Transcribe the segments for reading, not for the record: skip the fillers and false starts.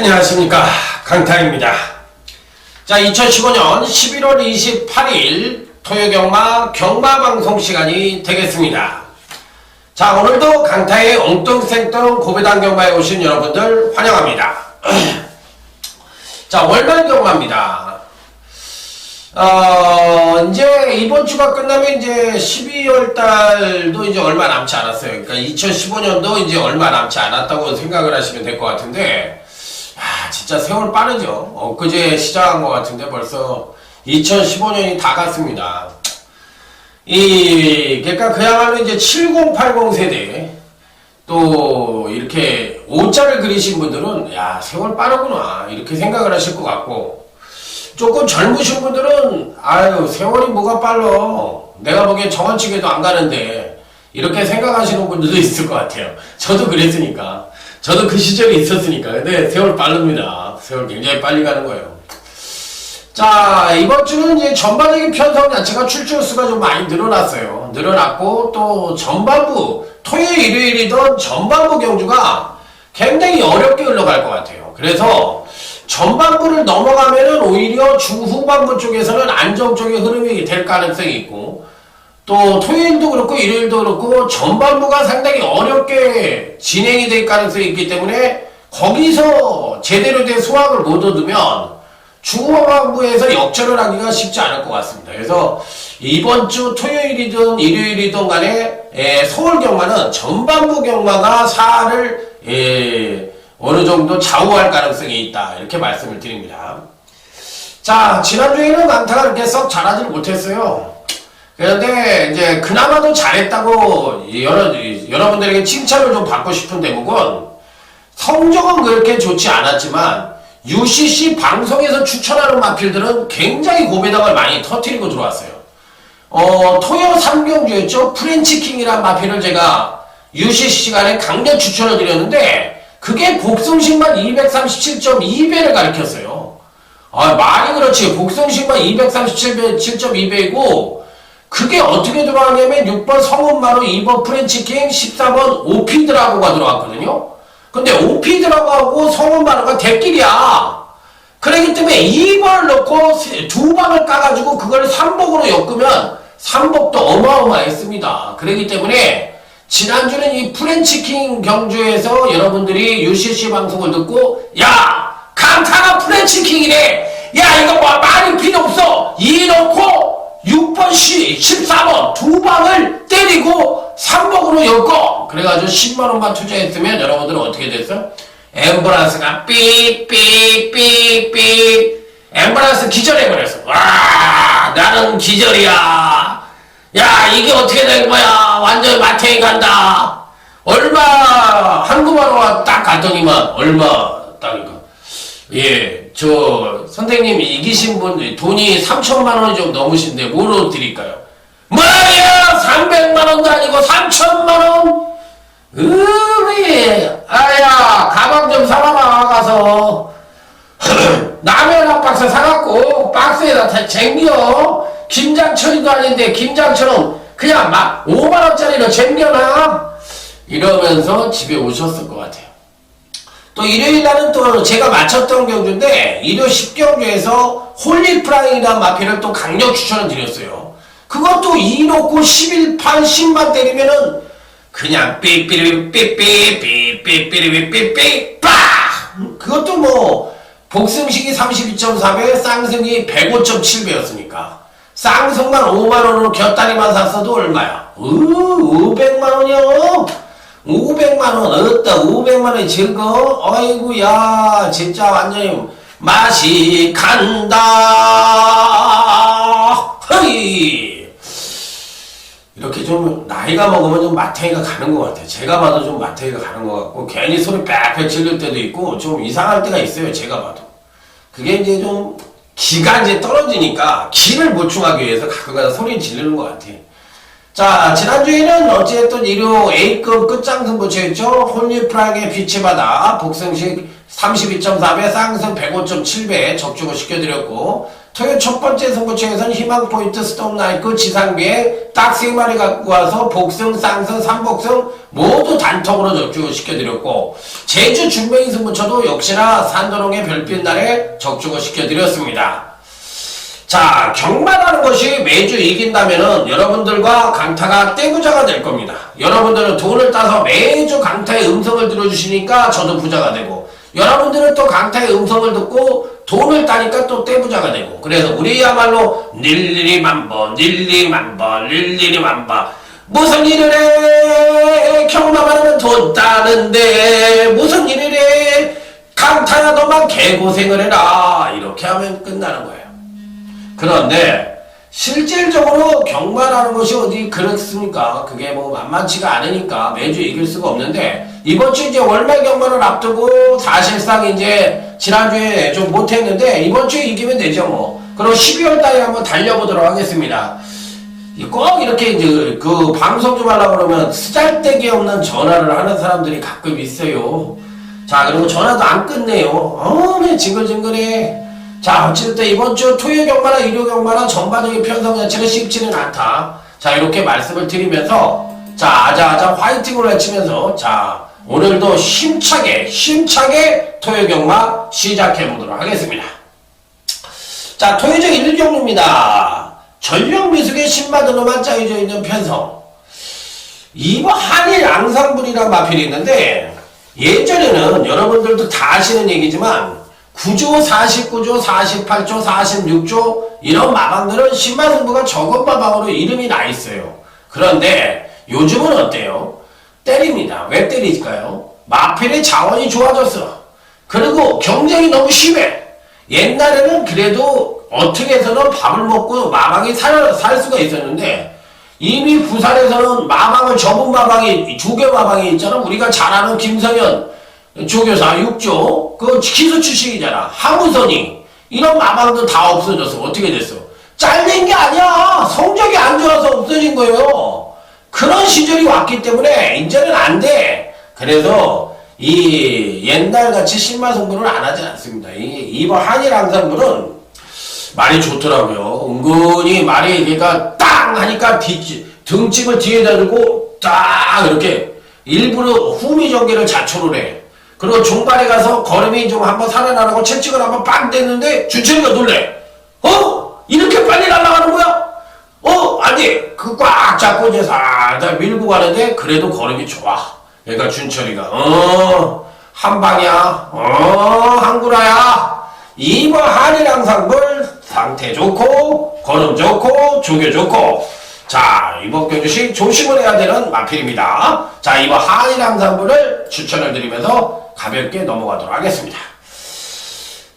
안녕하십니까, 강타입니다. 자, 2015년 11월 28일 토요경마 경마방송 시간이 되겠습니다. 자, 오늘도 강타의 엉뚱생뚱 고배당 경마에 오신 여러분들 환영합니다. 자, 월말 경마입니다. 이제 이번 주가 끝나면 이제 12월 달도 이제 얼마 남지 않았어요. 그러니까 2015년도 이제 얼마 남지 않았다고 생각을 하시면 될 것 같은데, 진짜 세월 빠르죠. 엊그제 시작한 것 같은데 벌써 2015년이 다 갔습니다. 그러니까 그야말로 이제 7080 세대, 또 이렇게 오자를 그리신 분들은 야, 세월 빠르구나 이렇게 생각을 하실 것 같고, 조금 젊으신 분들은 아유, 세월이 뭐가 빨라, 내가 보기엔 정원치기도 안 가는데, 이렇게 생각하시는 분들도 있을 것 같아요. 저도 그랬으니까, 저도 그 시절이 있었으니까. 근데 세월 빠릅니다. 세월 굉장히 빨리 가는 거예요. 자, 이번 주는 이제 전반적인 편성 자체가 출전 수가 좀 많이 늘어났어요. 늘어났고, 또 전반부, 토요일, 일요일이던 전반부 경주가 굉장히 어렵게 흘러갈 것 같아요. 그래서 전반부를 넘어가면은 오히려 중후반부 쪽에서는 안정적인 흐름이 될 가능성이 있고, 또 토요일도 그렇고 일요일도 그렇고 전반부가 상당히 어렵게 진행이 될 가능성이 있기 때문에 거기서 제대로 된 소확을 못 얻으면 중후반부에서 역전을 하기가 쉽지 않을 것 같습니다. 그래서 이번 주 토요일이든 일요일이든 간에 서울 경마는 전반부 경마가 사활을 어느 정도 좌우할 가능성이 있다, 이렇게 말씀을 드립니다. 자, 지난주에는 강타가 이렇게 썩 잘하지를 못했어요. 그런데 이제 그나마도 잘했다고 여러분들에게 칭찬을 좀 받고 싶은 대목은, 성적은 그렇게 좋지 않았지만 UCC 방송에서 추천하는 마필들은 굉장히 고배당을 많이 터뜨리고 들어왔어요. 토요 3경주였죠. 프렌치킹이란 마필을 제가 UCC 시간에 강력 추천을 드렸는데, 그게 복승식만 237.2배를 가리켰어요. 말이 그렇지. 복승식만 237.2배이고, 그게 어떻게 들어왔냐면 6번 성운마로 2번 프렌치킹, 14번 오피드라고가 들어왔거든요. 근데 오피드라고하고 성운마로가 대끼리야. 그렇기 때문에 2번을 넣고 두 방을 까가지고 그걸 3복으로 엮으면 3복도 어마어마했습니다. 그렇기 때문에 지난주는 이 프렌치킹 경주에서 여러분들이 UCC 방송을 듣고, 야, 강타가 프렌치킹이래, 야, 이거 뭐 많이 필요 없어, 이 넣고 6번, 14번 두 방을 때리고 3복으로 엮어. 그래가지고 10만원만 투자했으면 여러분들은 어떻게 됐어? 엠브란스가 삑삑삑삑, 엠브란스 기절해버렸어. 와, 나는 기절이야. 야, 이게 어떻게 된 거야? 완전히 마탱이 간다. 얼마, 한국어로 딱 갔더니만 얼마 딱이니까. 예, 선생님 이기신 분 돈이 3천만원이 좀 넘으신데 뭐로 드릴까요? 뭐야, 300만원도 아니고 3천만원? 아야, 가방 좀 사와라, 가서. 라면 한 박스 사갖고 박스에다 다 쟁겨. 김장철이도 아닌데 김장철은 그냥 막 5만원짜리로 쟁겨놔. 이러면서 집에 오셨을 것 같아요. 또 일요일 날은 또 제가 맞췄던 경주인데, 일요 10경주에서 홀리프라잉이라는 마필을 또 강력 추천을 드렸어요. 그것도 2 놓고 11판 10만 때리면은 그냥 삐삐삐삐삐삐삐삐삐삐삐 빠! 그것도 뭐 복승식이 32.4배, 쌍승이 105.7배였으니까 쌍승만 5만원으로 곁다리만 샀어도 얼마야? 500만원이요? 500만원 어따 500만원이 적어? 아이고야, 진짜 완전히 맛이 간다. 허이, 이렇게 좀 나이가 먹으면 좀 마탱이가 가는 것 같아요. 제가 봐도 좀 마탱이가 가는 것 같고, 괜히 소리 빽빽 질릴 때도 있고 좀 이상할 때가 있어요. 제가 봐도 그게 이제 좀 기가 이제 떨어지니까 기를 보충하기 위해서 가끔가다 소리 지르는 것 같아요. 자, 지난주에는 어쨌든 일요 A급 끝장승부처였죠. 홀리프라잉의 빛의 바다, 복승식 32.4배, 쌍승 105.7배 적중을 시켜드렸고, 토요 첫 번째 승부처에서는 희망 포인트 스톱 나이크 지상비에 딱 3마리 갖고 와서 복승, 쌍승, 3복승 모두 단톡으로 적중을 시켜드렸고, 제주 준명이 승부처도 역시나 산도롱의 별빛 날에 적중을 시켜드렸습니다. 자, 경마라는 것이 매주 이긴다면은 여러분들과 강타가 떼부자가 될 겁니다. 여러분들은 돈을 따서 매주 강타의 음성을 들어주시니까 저도 부자가 되고, 여러분들은 또 강타의 음성을 듣고 돈을 따니까 또 떼부자가 되고, 그래서 우리야말로 닐리만번 무슨 일을 해 경마만 하면 돈 따는데 무슨 일을 해 강타야 너만 개고생을 해라, 이렇게 하면 끝나는 거예요. 그런데 실질적으로 경마라는 것이 어디 그렇습니까? 그게 뭐 만만치가 않으니까 매주 이길 수가 없는데, 이번 주 이제 월말 경마를 앞두고 사실상 이제 지난주에 좀 못했는데 이번 주에 이기면 되죠 뭐. 그럼 12월 달에 한번 달려보도록 하겠습니다. 꼭 이렇게 이제 그 방송 좀 하려고 그러면 쓰잘데기 없는 전화를 하는 사람들이 가끔 있어요. 자, 그리고 전화도 안 끝내요. 왜 징글징글해. 자, 어쨌든 이번 주 토요 경마나 일요 경마나 전반적인 편성 자체는 쉽지는 않다. 자, 이렇게 말씀을 드리면서, 자, 아자아자 화이팅을 외치면서, 자, 오늘도 힘차게 토요 경마 시작해보도록 하겠습니다. 자, 토요적 1경주입니다. 전력 미숙의 신마들로만 짜여져 있는 편성. 이번 한일 앙상블이라는 마필이 있는데, 예전에는 여러분들도 다 아시는 얘기지만 9조, 49조, 48조, 46조 이런 마방들은 신마승부가 적은 마방으로 이름이 나 있어요. 그런데 요즘은 어때요? 때립니다. 왜 때릴까요? 마필의 자원이 좋아졌어. 그리고 경쟁이 너무 심해. 옛날에는 그래도 어떻게 해서는 밥을 먹고 마방이 살 수가 있었는데, 이미 부산에서는 마방을 접은 마방이, 조교 마방이 있잖아. 우리가 잘 아는 김성현 조교사 6조 그 기수 출신이잖아. 하무선이 이런 마방도 다 없어졌어. 어떻게 됐어? 잘린 게 아니야. 성적이 안 좋아서 없어진 거예요. 그런 시절이 왔기 때문에 이제는 안 돼. 그래서 이 옛날같이 신마승부는 안 하지 않습니다. 이번 한일 앙상블은 말이 좋더라고요. 은근히 말이 그러니까 땅 하니까 등짐을 뒤에다 두고 딱 이렇게 일부러 후미전개를 자초를 해. 그리고 종발에 가서 걸음이 좀 한번 살아나라고 채찍을 한번 빵 뗐는데 주철이가 놀래. 이렇게 빨리 날아가는 거야? 아니, 그 꽉 잡고 이제 살살 밀고 가는데 그래도 걸음이 좋아. 그러니까 준철이가 한 방이야. 한구라야. 이번 한일 앙상블 상태 좋고 걸음 좋고 조교 좋고. 자, 이번 경주시 조심을 해야 되는 마필입니다. 자, 이번 한일 앙상블을 추천을 드리면서 가볍게 넘어가도록 하겠습니다.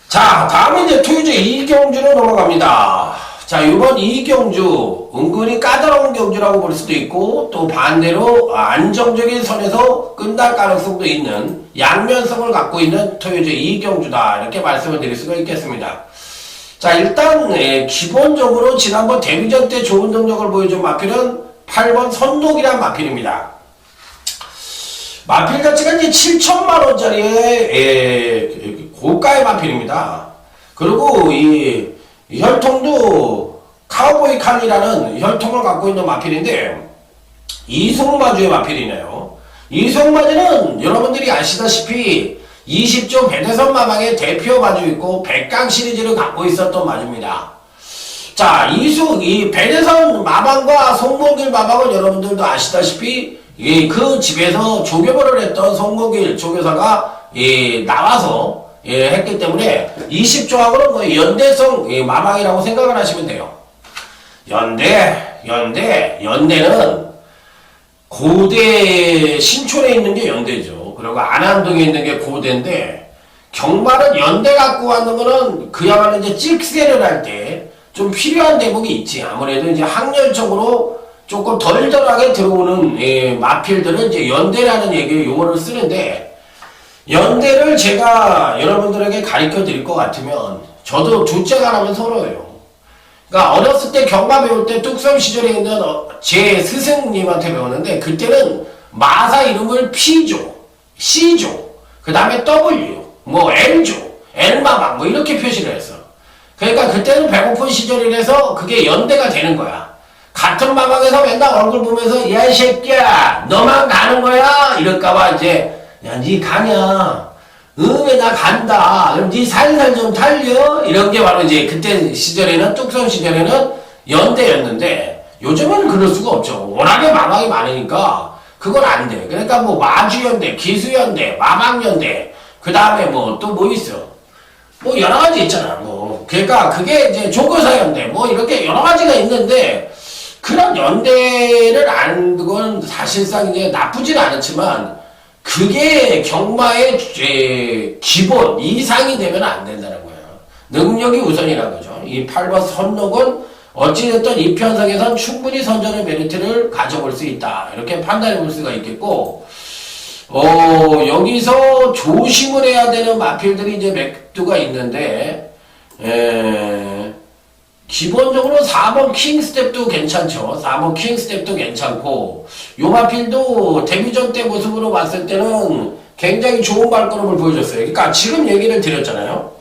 자, 다음에 이제 토요제 2경주로 넘어갑니다. 자, 이번 2경주 은근히 까다로운 경주라고 볼 수도 있고, 또 반대로 안정적인 선에서 끝날 가능성도 있는 양면성을 갖고 있는 토요제 2경주다, 이렇게 말씀을 드릴 수가 있겠습니다. 자, 일단 기본적으로 지난번 데뷔전 때 좋은 능력을 보여준 마필은 8번 선독이란 마필입니다. 마필 자체가 이제 7천만원짜리의 고가의 마필입니다. 그리고 이 혈통도 카우보이 칼리라는 혈통을 갖고 있는 마필인데, 이승마주의 마필이네요. 이승마주는 여러분들이 아시다시피 20조 배대선 마방의 대표 마주 있고 백강 시리즈를 갖고 있었던 마주입니다. 자, 이 배대선 마방과 송목일 마방은 여러분들도 아시다시피 그 집에서 조교벌을 했던 송목일 조교사가 나와서 했기 때문에 20조하고는 거의 연대성 마방이라고 생각을 하시면 돼요. 연대는 고대 신촌에 있는 게 연대죠. 그리고 안암동에 있는 게 고대인데, 경마는 연대 갖고 왔는 거는 그야말로 이제 찍세를 할 때 좀 필요한 대목이 있지. 아무래도 이제 학렬적으로 조금 덜덜하게 들어오는 마필들은 이제 연대라는 용어를 쓰는데, 연대를 제가 여러분들에게 가르쳐 드릴 것 같으면 저도 둘째가 나면 서러워요. 그러니까 어렸을 때 경마 배울 때 뚝섬 시절에 있는 제 스승님한테 배웠는데, 그때는 마사 이름을 P조, C조, 그 다음에 W, 뭐 L조, L마방 뭐 이렇게 표시를 했어. 그러니까 그때는 배고픈 시절이라서 그게 연대가 되는 거야. 같은 마방에서 맨날 얼굴 보면서 야 이 새끼야 너만 가는 거야 이럴까봐 이제 야 니 가냐 왜 나 간다 그럼 니 살살 좀 탈려 이런 게 바로 이제 그때 시절에는 뚝섬 시절에는 연대였는데 요즘은 그럴 수가 없죠. 워낙에 마방이 많으니까 그건 안 돼. 그러니까 뭐 마주연대, 기수연대, 마방연대 그 다음에 뭐 또 뭐 있어 뭐 여러 가지 있잖아. 뭐 그러니까 그게 이제 조교사연대 뭐 이렇게 여러 가지가 있는데 그런 연대를 안 건 사실상 이제 나쁘진 않았지만 그게 경마의 기본 이상이 되면 안 된다는 거예요. 능력이 우선이라는 거죠. 이 8번 선록은 어찌됐든 이 편성에선 충분히 선전의 메리트를 가져볼 수 있다. 이렇게 판단해 볼 수가 있겠고, 여기서 조심을 해야 되는 마필들이 이제 몇 두가 있는데, 기본적으로 4번 킹 스텝도 괜찮죠. 4번 킹 스텝도 괜찮고, 요 마필도 데뷔전 때 모습으로 봤을 때는 굉장히 좋은 발걸음을 보여줬어요. 그러니까 지금 얘기를 드렸잖아요.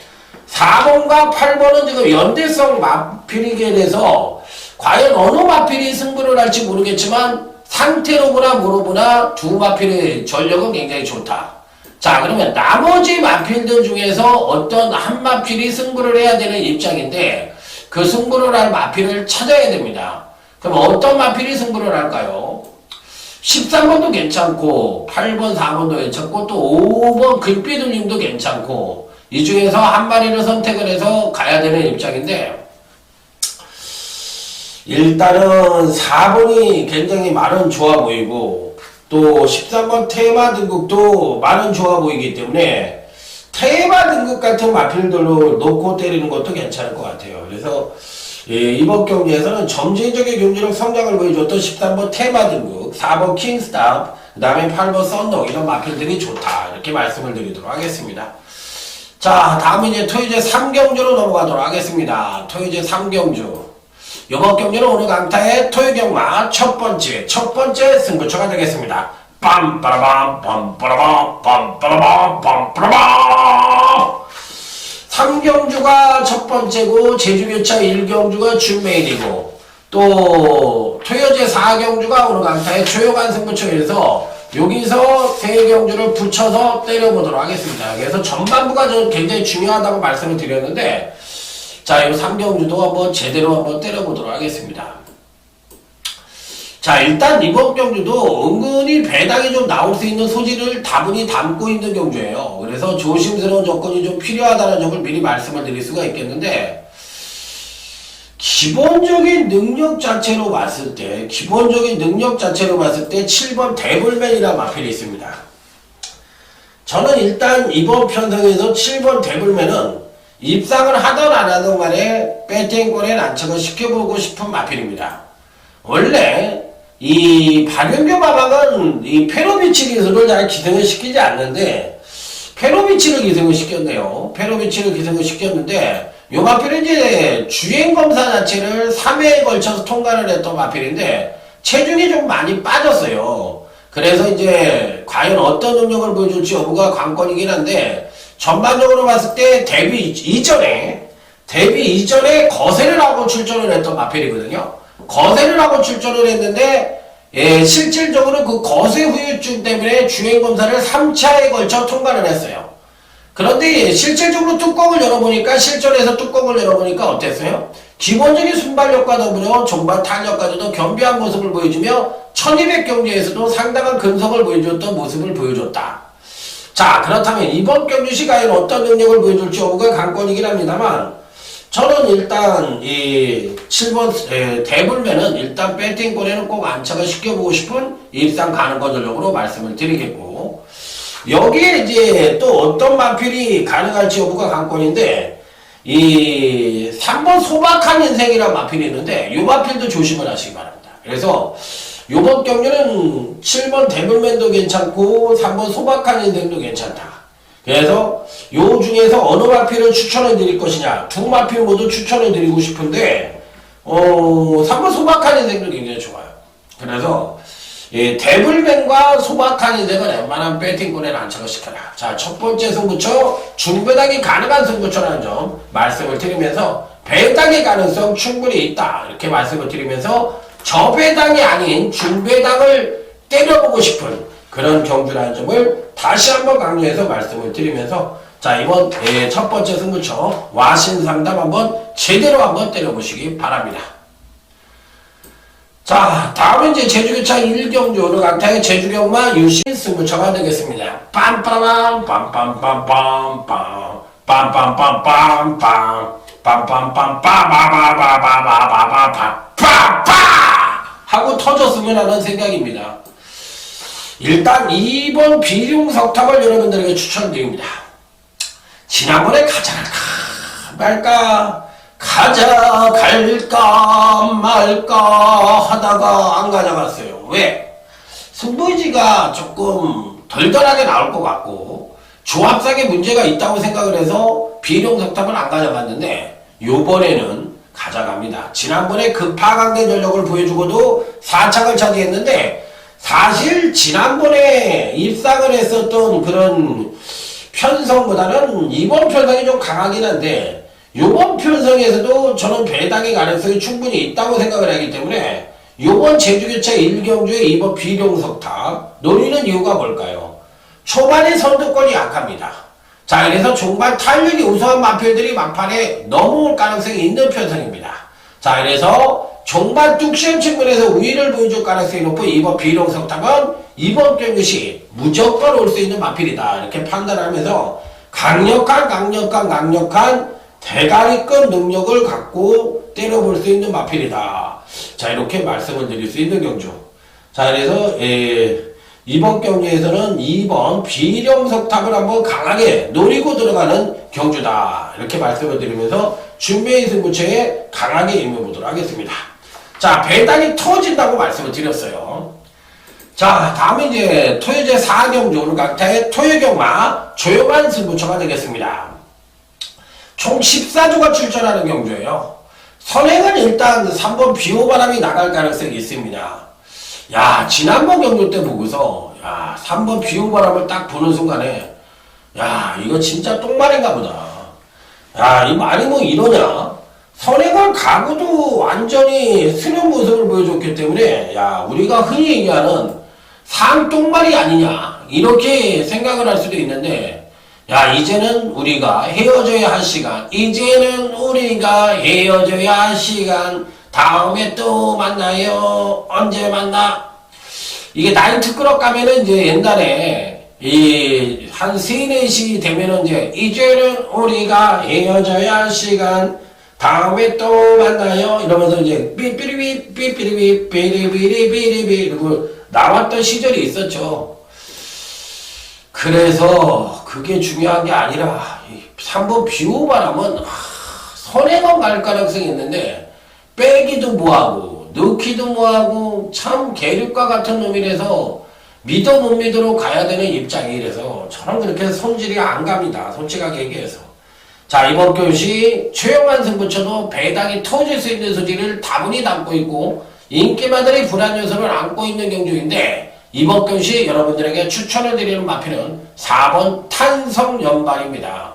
4번과 8번은 지금 연대성 마필이게 돼서 과연 어느 마필이 승부를 할지 모르겠지만 상태로 보나 뭐로 보나 두 마필의 전력은 굉장히 좋다. 자, 그러면 나머지 마필들 중에서 어떤 한 마필이 승부를 해야 되는 입장인데 그 승부를 할 마필을 찾아야 됩니다. 그럼 어떤 마필이 승부를 할까요? 13번도 괜찮고 8번, 4번도 괜찮고 또 5번 글비돌림도 괜찮고 이 중에서 한 마리를 선택을 해서 가야 되는 입장인데 일단은 4번이 굉장히 많은 좋아 보이고 또 13번 테마 등급도 많은 좋아 보이기 때문에 테마 등급 같은 마필들로 놓고 때리는 것도 괜찮을 것 같아요. 그래서 이번 경기에서는 점진적인 경기력 성장을 보여줬던 13번 테마 등급, 4번 킹스탑, 그 다음에 8번 썬덕 이런 마필들이 좋다 이렇게 말씀을 드리도록 하겠습니다. 자, 다음은 이제 토요제 3경주로 넘어가도록 하겠습니다. 토요제 3경주. 이번 경기는 오늘 강타의 토요경마 첫 번째 승부처가 되겠습니다. 빰빠라밤 빰빠라밤 빰빠라밤 빰빠라밤 3경주가 첫 번째고 제주교차 1경주가 준메인이고 또 토요제 4경주가 오늘 강타의 조용한 승부처에서 여기서 세 경주를 붙여서 때려보도록 하겠습니다. 그래서 전반부가 저는 굉장히 중요하다고 말씀을 드렸는데 자, 이 3경주도 한번 제대로 한번 때려보도록 하겠습니다. 자, 일단 이번 경주도 은근히 배당이 좀 나올 수 있는 소지를 다분히 담고 있는 경주예요. 그래서 조심스러운 조건이 좀 필요하다는 점을 미리 말씀을 드릴 수가 있겠는데 기본적인 능력 자체로 봤을 때 7번 데블맨이라는 마필이 있습니다. 저는 일단 이번 편성에서 7번 데블맨은 입상을 하던 안 하던 간에 배팅권에 난척을 시켜보고 싶은 마필입니다. 원래 이 발연교 마방은 이 페로비치 기술을 잘 기승을 시키지 않는데 페로비치를 기승을 시켰네요. 페로비치를 기승을 시켰는데 요 마필은 이제 주행검사 자체를 3회에 걸쳐서 통과를 했던 마필인데 체중이 좀 많이 빠졌어요. 그래서 이제 과연 어떤 능력을 보여줄지 여부가 관건이긴 한데 전반적으로 봤을 때 데뷔 이전에 거세를 하고 출전을 했던 마필이거든요. 거세를 하고 출전을 했는데 실질적으로 그 거세 후유증 때문에 주행검사를 3차에 걸쳐 통과를 했어요. 그런데 실질적으로 뚜껑을 열어보니까 실전에서 뚜껑을 열어보니까 어땠어요? 기본적인 순발력과 더불어 종발 탄력까지도 겸비한 모습을 보여주며 1200경기에서도 상당한 근성을 보여줬던 모습을 보여줬다. 자, 그렇다면 이번 경주 시 과연 어떤 능력을 보여줄지 여부가 관건이긴 합니다만 저는 일단 이 7번 데블맨은 일단 배팅권에는 꼭 안착을 시켜보고 싶은 일상 가능권 전력으로 말씀을 드리겠고 여기에 이제 또 어떤 마필이 가능할지 여부가 관건인데 이 3번 소박한 인생이라는 마필이 있는데 이 마필도 조심을 하시기 바랍니다. 그래서 요번 경기는 7번 데블맨도 괜찮고 3번 소박한 인생도 괜찮다. 그래서 요 중에서 어느 마필을 추천해 드릴 것이냐 두 마필 모두 추천해 드리고 싶은데 3번 소박한 인생도 굉장히 좋아요. 그래서 데블맨과 소박한 인생은 웬만한 배팅권에 안착을 시켜라. 자, 첫 번째 승부처 중배당이 가능한 승부처라는 점 말씀을 드리면서 배당의 가능성 충분히 있다. 이렇게 말씀을 드리면서 저배당이 아닌 중배당을 때려보고 싶은 그런 경주라는 점을 다시 한번 강조해서 말씀을 드리면서 자, 이번 첫 번째 승부처 와신상담 한번 제대로 한번 때려보시기 바랍니다. 자, 다음은 이제 제주교차 1경주 오늘 강타의 제주경마 유신 승부처가 되겠습니다. 빰빠밤 빰빰빰빰빰 빰빰빰빰빰 빰빰빰빰빰빰빰빰빰빰빰 하고 터졌으면 하는 생각입니다. 일단 2번 비룡석탑을 여러분들에게 추천드립니다. 지난번에 가져갈까 말까 가져갈까 말까 하다가 안 가져갔어요. 왜? 승부지가 조금 덜덜하게 나올 것 같고 조합상에 문제가 있다고 생각을 해서 비룡석탑을 안 가져갔는데 요번에는 가져갑니다. 지난번에 급하강대 전력을 보여주고도 4착을 차지했는데 사실 지난번에 입상을 했었던 그런 편성보다는 이번 편성이 좀 강하긴 한데 요번 편성에서도 저는 배당의 가능성이 충분히 있다고 생각을 하기 때문에 요번 제주교차 1경주의 이번 비룡석탑 노리는 이유가 뭘까요? 초반에 선두권이 약합니다. 자, 그래서 중반 탄력이 우수한 마필들이 막판에 넘어올 가능성이 있는 편성입니다. 자, 그래서 종반 뚝심 측면에서 우위를 보여줄 가능성이 높은 이번 비룡석탑은 이번 경주시 무조건 올 수 있는 마필이다. 이렇게 판단하면서 강력한 대가리급 능력을 갖고 때려볼 수 있는 마필이다. 자, 이렇게 말씀을 드릴 수 있는 경주. 자, 그래서 이번 경주에서는 2번 비룡석탑을 한번 강하게 노리고 들어가는 경주다. 이렇게 말씀을 드리면서 준비의 승부처에 강하게 임해보도록 하겠습니다. 자, 배당이 터진다고 말씀을 드렸어요. 자, 다음은 이제 토요제 4경주 오늘 강타의 토요경마 조용한 승부처가 되겠습니다. 총 14조가 출전하는 경주예요. 선행은 일단 3번 비호바람이 나갈 가능성이 있습니다. 야, 지난번 경주 때 보고서 야, 3번 비호바람을 딱 보는 순간에 야, 이거 진짜 똥말인가 보다. 야, 이 말이 뭐 이러냐? 선행을 가고도 완전히 쓰는 모습을 보여줬기 때문에 야, 우리가 흔히 얘기하는 상똥말이 아니냐 이렇게 생각을 할 수도 있는데 야, 이제는 우리가 헤어져야 할 시간, 이제는 우리가 헤어져야 할 시간, 다음에 또 만나요. 언제 만나? 이게 나이트 클럽 가면은 이제 옛날에 한 3, 4시 되면은 이제는 우리가 헤어져야 할 시간, 다음에 또 만나요. 이러면서 이제 삐삐리삐 삐삐리삐 삐리삐리삐리삐 이러고 나왔던 시절이 있었죠. 그래서 그게 중요한 게 아니라 3번 비호바람은 선행은 갈 가능성이 있는데 빼기도 뭐하고 넣기도 뭐하고 참 계륵과 같은 놈이라서 믿어 못 믿어로 가야 되는 입장이라서 저는 그렇게 손질이 안 갑니다. 솔직하게 얘기해서. 자, 이번 경시 최영환 승부처도 배당이 터질 수 있는 소지를 다분히 담고 있고 인기마들의 불안 요소를 안고 있는 경주인데 이번 경시 여러분들에게 추천을 드리는 마필은 4번 탄성연발입니다.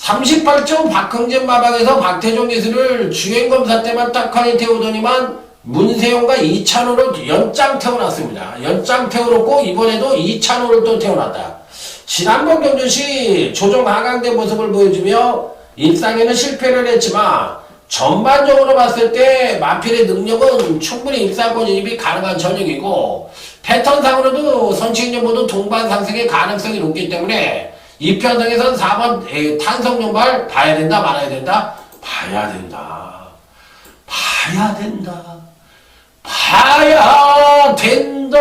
38점 박흥진 마방에서 박태종 기술을 주행검사 때만 딱하니 태우더니만 문세용과 2차로를 연장 태워놨습니다. 연장 태워놓고 이번에도 2차로를 또 태워놨다. 지난번 경주시 조정 하강된 모습을 보여주며 일상에는 실패를 했지만 전반적으로 봤을 때 마필의 능력은 충분히 입상권 진입이 가능한 전력이고 패턴상으로도 선취인전 모두 동반 상승의 가능성이 높기 때문에 이 편성에선 4번 탄성연발 봐야 된다 말아야 된다? 봐야 된다. 봐야 된다. 봐야 된다.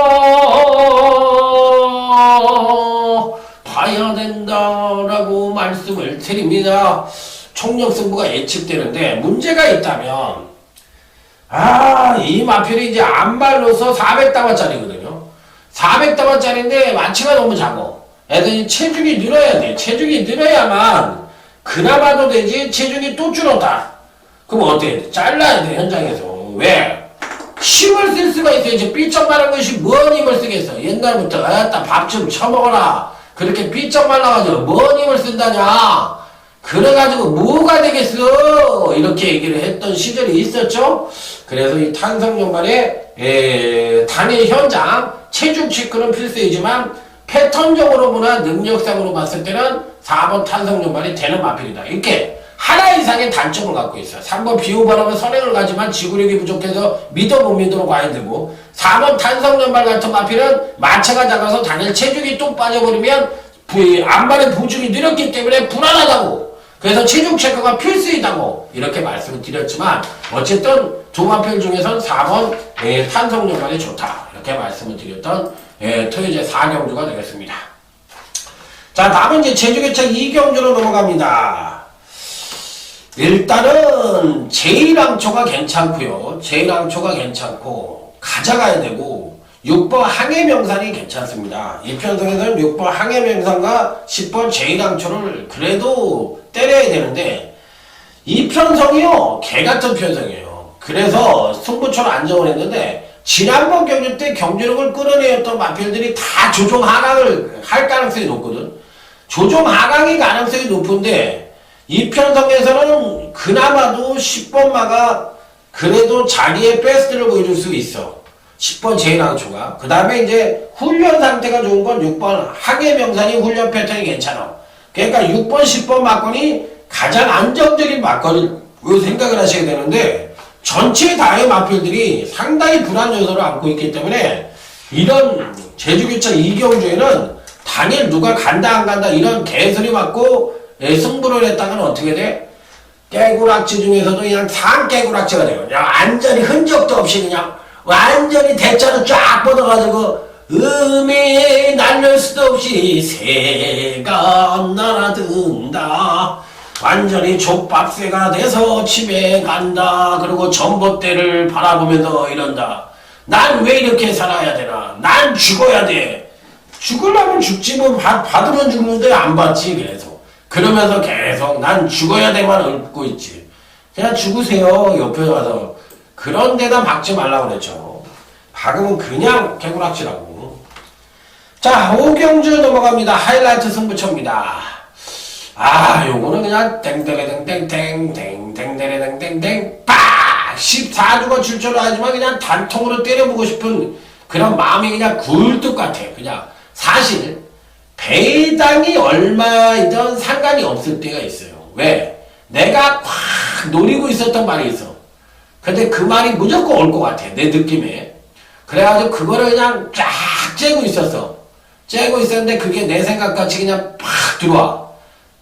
봐야 된다라고 말씀을 드립니다. 총력 승부가 예측되는데 문제가 있다면 이 마필이 이제 안발로서 400다마짜리거든요. 400다마짜리인데 마취가 너무 작아. 애들이 체중이 늘어야 돼. 체중이 늘어야만 그나마도 되지. 체중이 또 줄었다. 그럼 어떻게 돼? 잘라야 돼. 현장에서. 왜? 힘을 쓸 수가 있어야지. 삐쩍 마른 것이 뭔 힘을 쓰겠어. 옛날부터 밥 좀 처먹어라. 그렇게 삐쩍 말라가지고 뭔 힘을 쓴다냐. 그래가지고 뭐가 되겠어 이렇게 얘기를 했던 시절이 있었죠. 그래서 이 탄성연말에 단일 현장 체중 체크는 필수이지만 패턴적으로 보나 능력상으로 봤을 때는 4번 탄성연말이 되는 마필이다. 이렇게 하나 이상의 단점을 갖고 있어. 3번 비호바람은 선행을 가지만 지구력이 부족해서 믿어 못 믿어로 봐야 되고, 4번 탄성연말 같은 마필은 마차가 작아서 단일 체중이 또 빠져버리면 안발의 보증이 느렸기 때문에 불안하다고. 그래서 체중 체크가 필수이다고 이렇게 말씀을 드렸지만, 어쨌든 두 마필 중에선 4번 탄성연말이 좋다 이렇게 말씀을 드렸던 토요제 4경주가 되겠습니다. 자, 다음은 이제 제주개차 2경주로 넘어갑니다. 일단은 제1항초가 괜찮고요. 제1항초가 괜찮고 가져가야 되고, 6번 항해명산이 괜찮습니다. 이 편성에서는 6번 항해명산과 10번 제1항초를 그래도 때려야 되는데, 이 편성이요 개같은 편성이에요. 그래서 승부처로 안정을 했는데, 지난번 경주 때 경주력을 끌어내었던 마필들이 다 조정 하강을 할 가능성이 높거든. 조정 하강이 가능성이 높은데, 이 편성에서는 그나마도 10번 마가 그래도 자기의 베스트를 보여줄 수 있어. 10번 제1항초가. 그 다음에 이제 훈련 상태가 좋은 건 6번 항해명산이 훈련 패턴이 괜찮아. 그러니까 6번, 10번 막건이 가장 안정적인 막건이라고 생각을 하셔야 되는데, 전체 다의 마필들이 상당히 불안 요소를 안고 있기 때문에, 이런 제주교차 2경주에는 당일 누가 간다 안 간다 이런 개소리 맞고 승부를 했다면 어떻게 돼? 깨구락지 중에서도 그냥 상깨구락지가 돼요. 그냥 완전히 흔적도 없이 그냥 완전히 대자로 쫙 뻗어가지고 음이 날릴 수도 없이 새가 날아든다. 완전히 족밥새가 돼서 집에 간다. 그리고 전봇대를 바라보면서 이런다. 난 왜 이렇게 살아야 되나? 난 죽어야 돼. 죽으려면 죽지 뭐 받으면 죽는데 안 받지. 그러면서 계속 난 죽어야 돼만 읊고 있지. 그냥 죽으세요 옆에 가서. 그런 데다 박지 말라고 그랬죠. 박으면 그냥 개구락지라고. 자, 5경주 넘어갑니다. 하이라이트 승부처입니다. 아, 요거는 그냥 땡땡땡땡땡땡땡땡땡땡 빡! 14주가 출전을 하지만 그냥 단통으로 때려보고 싶은 그런 마음이 그냥 굴뚝 같아. 그냥 사실 배당이 얼마이든 상관이 없을 때가 있어요. 왜? 내가 확 노리고 있었던 말이 있어. 근데 그 말이 무조건 올 것 같아. 내 느낌에. 그래가지고 그거를 그냥 쫙 째고 있었어. 째고 있었는데 그게 내 생각같이 그냥 팍 들어와.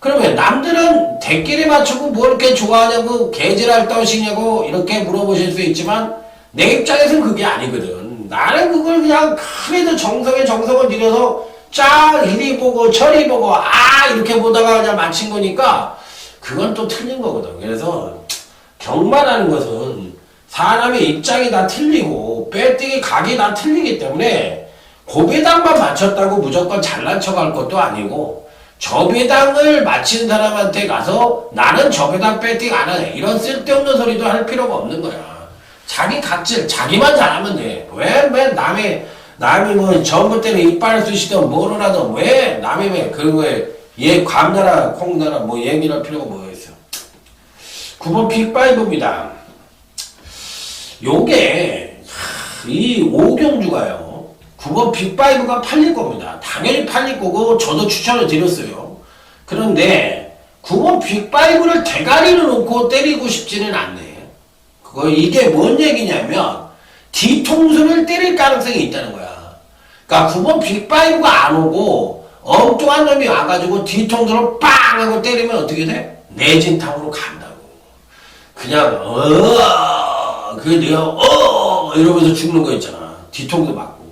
그러면 남들은 대끼리 맞추고 뭐 이렇게 좋아하냐고 개질할 것이냐고 이렇게 물어보실 수 있지만, 내 입장에서는 그게 아니거든. 나는 그걸 그냥 그래도 정성에 정성을 들여서 쫙 이리 보고 저리 보고 이렇게 보다가 그냥 마친 거니까 그건 또 틀린 거거든. 그래서 경마라는 것은 사람의 입장이 다 틀리고 배팅이 각이 다 틀리기 때문에 고배당만 맞췄다고 무조건 잘난 척할 것도 아니고, 저배당을 맞힌 사람한테 가서 나는 저배당 배팅 안 하네 이런 쓸데없는 소리도 할 필요가 없는 거야. 자기 각질 자기만 잘하면 돼. 왜 남이 뭐 전부 때는 이빨을 쑤시던 뭐를 하던 왜 남이 왜 그런 거에 얘 감나라 콩나라 뭐 얘기를 할 필요가 뭐가 있어. 9번 픽5입니다. 요게 이 5경주가요 9번 픽5가 팔릴 겁니다. 당연히 팔릴 거고 저도 추천을 드렸어요. 그런데 9번 픽5를 대가리를 놓고 때리고 싶지는 않네. 이게 뭔 얘기냐면 뒤통수를 때릴 가능성이 있다는 거야. 그러니까 9번 빅5가 안 오고 엉뚱한 놈이 와가지고 뒤통수를 빵 하고 때리면 어떻게 돼? 내진탕으로 간다고. 그냥 이러면서 죽는 거 있잖아. 뒤통수 맞고.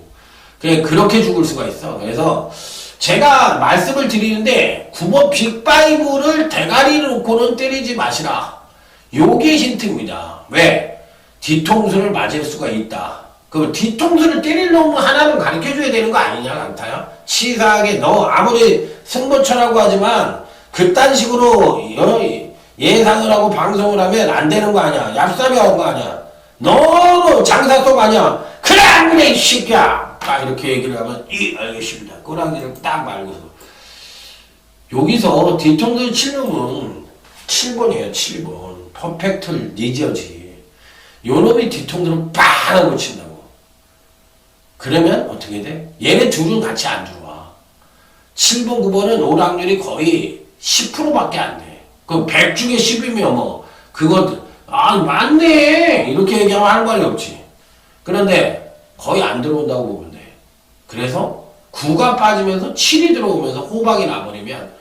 그냥 그렇게 죽을 수가 있어. 그래서 제가 말씀을 드리는데 9번 빅5를 대가리를 놓고는 때리지 마시라. 요게 힌트입니다. 왜? 뒤통수를 맞을 수가 있다. 그럼 뒤통수를 때릴 놈 하나는 가르쳐줘야 되는 거 아니냐, 강타야? 치사하게 너 아무리 승부처라고 하지만 그딴 식으로 예상을 하고 방송을 하면 안 되는 거 아니야. 얍삽이 한 거 아니야. 너무 장사속 아니야. 그래 안 그래 이 새끼야. 딱 이렇게 얘기를 하면 알겠습니다. 꼬랑지를 딱 말고서 여기서 뒤통수를 칠 놈은 7번이에요, 7번. 퍼펙트 리저지. 요놈이 뒤통수를 빵 하고 친다고. 그러면 어떻게 돼? 얘네 둘은 같이 안 들어와. 7번, 9번은 올 확률이 거의 10%밖에 안 돼. 그 100 중에 10이면 뭐, 그거, 아, 맞네! 이렇게 얘기하면 할 말이 없지. 그런데 거의 안 들어온다고 보면 돼. 그래서 9가 빠지면서 7이 들어오면서 호박이 나버리면,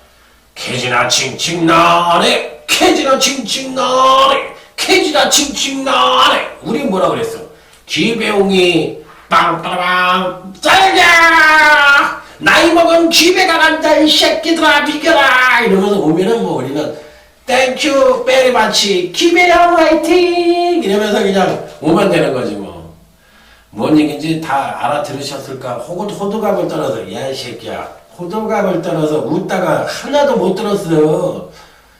캐지나 칭칭 나네! 캐지나 칭칭 나네! 캐지나 칭칭 나네! 우리 뭐라 그랬어? 기배옹이 빵빠라빵 짜자! 나이 먹은 기배가 간다 이 새끼들아 비켜라! 이러면서 오면은 뭐 우리는 땡큐 베리 마치 기배형 화이팅! 이러면서 그냥 오면 되는 거지 뭐. 뭔 얘기인지 다 알아들으셨을까? 호들갑을 떨어서 야 이 새끼야 호들갑을 떨어서 웃다가 하나도 못 들었어.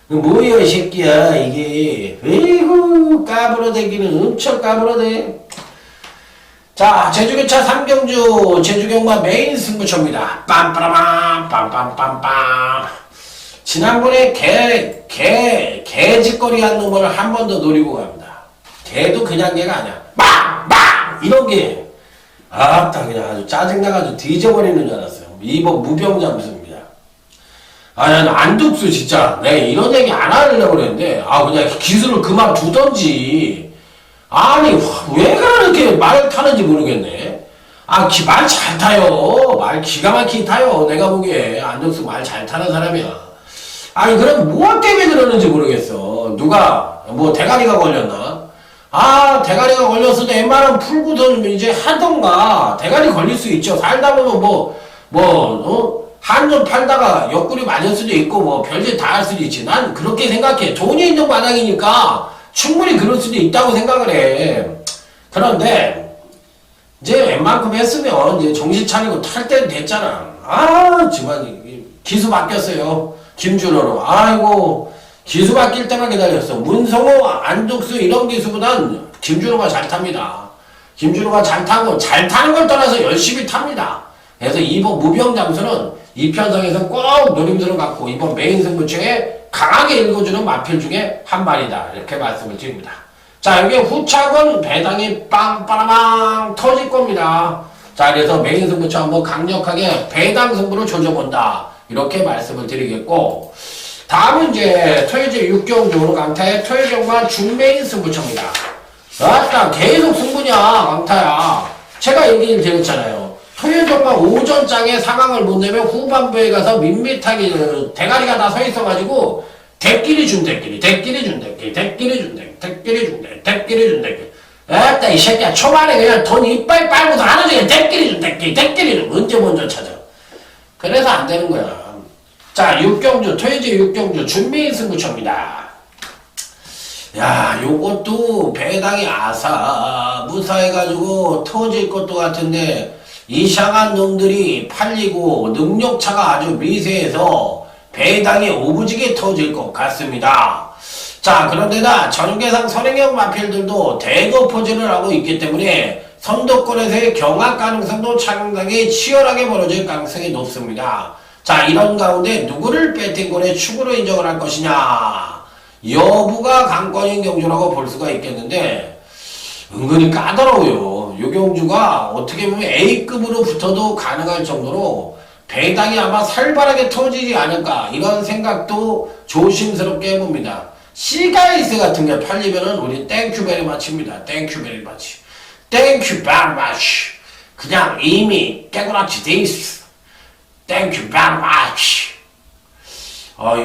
뭐야 이 새끼야 이게. 에이구 까불어대기는 엄청 까불어대. 자, 제주교차 3경주 제주경마 메인 승부처입니다. 빰빠라밤 빰빰빰빰. 지난번에 개짓거리 한 놈을 한 번 더 노리고 갑니다. 개도 그냥 개가 아니야. 빵빵 이런 게 아따 그냥 아주 짜증나가지고 뒤져버리는 줄 알았어요. 이번 무병장수입니다. 아, 난 안독수 진짜 내 이런 얘기 안 하려고 그랬는데 아 그냥 기술을 그만두던지. 아니 왜 그렇게 말 타는지 모르겠네. 아 말 잘 타요. 말 기가 막히게 타요. 내가 보기에 안독수 말 잘 타는 사람이야. 아니 그럼 무엇 때문에 그러는지 모르겠어. 누가 뭐 대가리가 걸렸나? 아 대가리가 걸렸을 때 웬만하면 풀고서 이제 하던가. 대가리 걸릴 수 있죠. 살다 보면 한점 팔다가 옆구리 맞을 수도 있고 뭐 별짓 다 할 수도 있지. 난 그렇게 생각해. 돈이 있는 마당이니까 충분히 그럴 수도 있다고 생각을 해. 그런데 이제 웬만큼 했으면 이제 정신 차리고 탈 때는 됐잖아. 아 정말 기수 바뀌었어요. 김준호로. 아이고 기수 바뀔 때만 기다렸어. 문성호, 안독수 이런 기수보단 김준호가 잘 탑니다. 김준호가 잘 타고 잘 타는 걸 떠나서 열심히 탑니다. 그래서 이번 무병장수는 이편성에서 꼭 노림수를 갖고 이번 메인 승부처에 강하게 읽어주는 마필 중에 한 마리다. 이렇게 말씀을 드립니다. 자, 여기 후착은 배당이 빵빠라망 터질 겁니다. 자, 그래서 메인 승부처 한번 강력하게 배당 승부를 조져본다. 이렇게 말씀을 드리겠고, 다음은 이제 토요제 6경주 강타의 토요경과 중메인 승부처입니다. 아따, 계속 승부냐, 강타야. 제가 얘기를 드렸잖아요. 토요경과 오전장에 상황을 못 내면 후반부에 가서 밋밋하게 대가리가 다 서 있어가지고 대끼리 준 대끼리 아따 이 새끼야 초반에 그냥 돈 이빨 빨고서 하루 종일 대끼리 준 대끼리 언제 먼저 찾아. 그래서 안 되는 거야. 자 6경주 토요제 6경주 준비인 승부처입니다. 야 요것도 배당이 무사해가지고 터질 것도 같은데 이상한 놈들이 팔리고 능력차가 아주 미세해서 배당이 오부지게 터질 것 같습니다. 자 그런데다 전개상 선행형 마필들도 대거 포진을 하고 있기 때문에 선두권에서의 경합 가능성도 상당히 치열하게 벌어질 가능성이 높습니다. 자 이런 가운데 누구를 배팅권의 축으로 인정을 할 것이냐 여부가 관건인 경주라고 볼 수가 있겠는데 은근히 까다로워요. 요 경주가 어떻게 보면 A급으로 붙어도 가능할 정도로 배당이 아마 살벌하게 터지지 않을까 이런 생각도 조심스럽게 해봅니다. C가이스 같은 게 팔리면은 우리 땡큐 베리 마치입니다. 땡큐 베리 마치. 땡큐 베리 마치. 그냥 이미 깨고락지 데이스. 땡큐 베리 마치.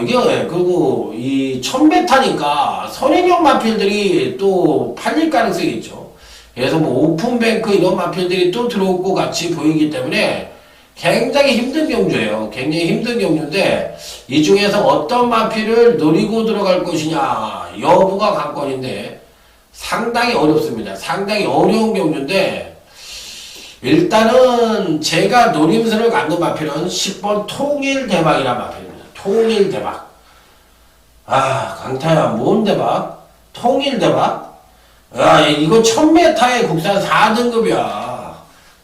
이게 그리고 이 1000베타니까 선행형 마필들이 또 팔릴 가능성이 있죠. 그래서 뭐 오픈뱅크 이런 마필들이 또 들어올 것 같이 보이기 때문에 굉장히 힘든 경주예요. 굉장히 힘든 경주인데 이 중에서 어떤 마필을 노리고 들어갈 것이냐 여부가 관건인데 상당히 어렵습니다. 상당히 어려운 경주인데 일단은 제가 노림수를 갖는 마필은 10번 통일대박이라는 마필입니다. 통일대박. 아 강타야 뭔 대박? 통일대박? 아 이거 1000m의 국산 4등급이야.